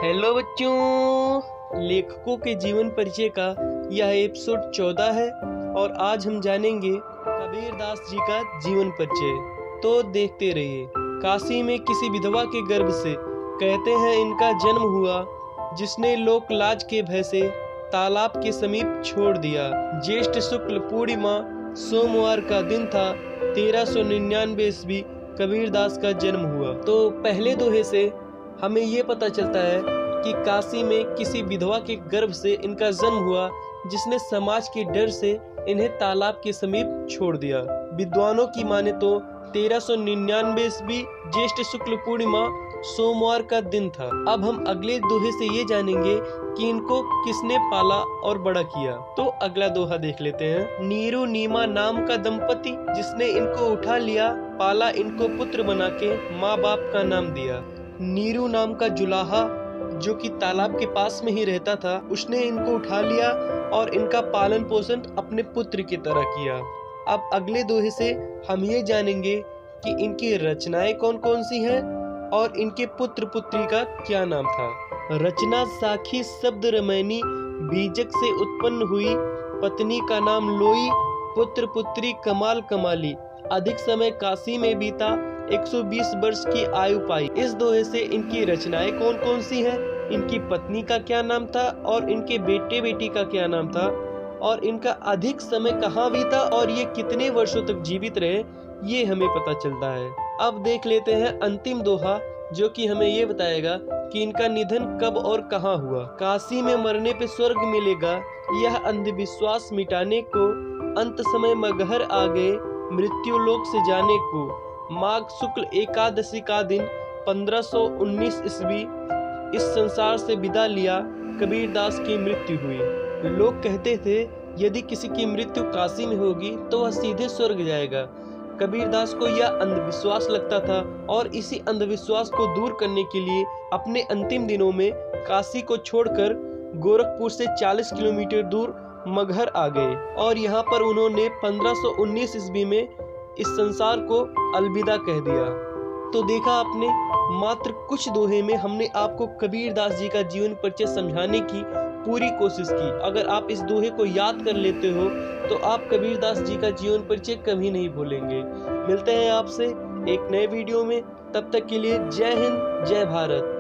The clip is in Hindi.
हेलो बच्चों, लेखकों के जीवन परिचय का यह एपिसोड 14 है और आज हम जानेंगे कबीरदास जी का जीवन परिचय। तो देखते रहिए। काशी में किसी विधवा के गर्भ से कहते हैं इनका जन्म हुआ, जिसने लोक लाज के भय से तालाब के समीप छोड़ दिया। ज्येष्ठ शुक्ल पूर्णिमा सोमवार का दिन था। 1399 ईस्वी कबीरदास का जन्म हुआ। तो पहले दोहे से हमें ये पता चलता है कि काशी में किसी विधवा के गर्भ से इनका जन्म हुआ, जिसने समाज के डर से इन्हें तालाब के समीप छोड़ दिया। विद्वानों की माने तो 1399 ईस्वी ज्येष्ठ शुक्ल पूर्णिमा सोमवार का दिन था। अब हम अगले दोहे से ये जानेंगे कि इनको किसने पाला और बड़ा किया। तो अगला दोहा देख लेते हैं। नीरू नीमा नाम का दंपति, जिसने इनको उठा लिया, पाला इनको पुत्र बना के माँ बाप का नाम दिया। नीरू नाम का जुलाहा, जो कि तालाब के पास में ही रहता था, उसने इनको उठा लिया और इनका पालन पोषण अपने पुत्र की तरह किया। अब अगले दोहे से हम ये जानेंगे कि इनकी रचनाएं कौन कौन सी हैं और इनके पुत्र पुत्री का क्या नाम था। रचना साखी शब्द रमैनी, बीजक से उत्पन्न हुई, पत्नी का नाम लोई, पुत्र पुत्री कमाल कमाली, अधिक समय काशी में बीता, 120 वर्ष की आयु पाई। इस दोहे से इनकी रचनाएं कौन कौन सी हैं, इनकी पत्नी का क्या नाम था और इनके बेटे बेटी का क्या नाम था, और इनका अधिक समय कहाँ बीता और ये कितने वर्षों तक जीवित रहे, ये हमें पता चलता है। अब देख लेते हैं अंतिम दोहा, जो कि हमें ये बताएगा कि इनका निधन कब और कहाँ हुआ। काशी में मरने पे स्वर्ग मिलेगा, यह अंधविश्वास मिटाने को, अंत समय मगहर आ गए, मृत्यु लोक से जाने को। माघ शुक्ल एकादशी का दिन 1519 ईस्वी इस संसार से विदा लिया, कबीरदास की मृत्यु हुई। लोग कहते थे यदि किसी की मृत्यु काशी में होगी तो वह सीधे स्वर्ग जाएगा। कबीरदास को यह अंधविश्वास लगता था और इसी अंधविश्वास को दूर करने के लिए अपने अंतिम दिनों में काशी को छोड़कर गोरखपुर से 40 किलोमीटर दूर मगहर आ गए और यहाँ पर उन्होंने 1519 ईस्वी में इस संसार को अलविदा कह दिया। तो देखा आपने, मात्र कुछ दोहे में हमने आपको कबीरदास जी का जीवन परिचय समझाने की पूरी कोशिश की। अगर आप इस दोहे को याद कर लेते हो तो आप कबीरदास जी का जीवन परिचय कभी नहीं भूलेंगे। मिलते हैं आपसे एक नए वीडियो में, तब तक के लिए जय हिंद, जय भारत।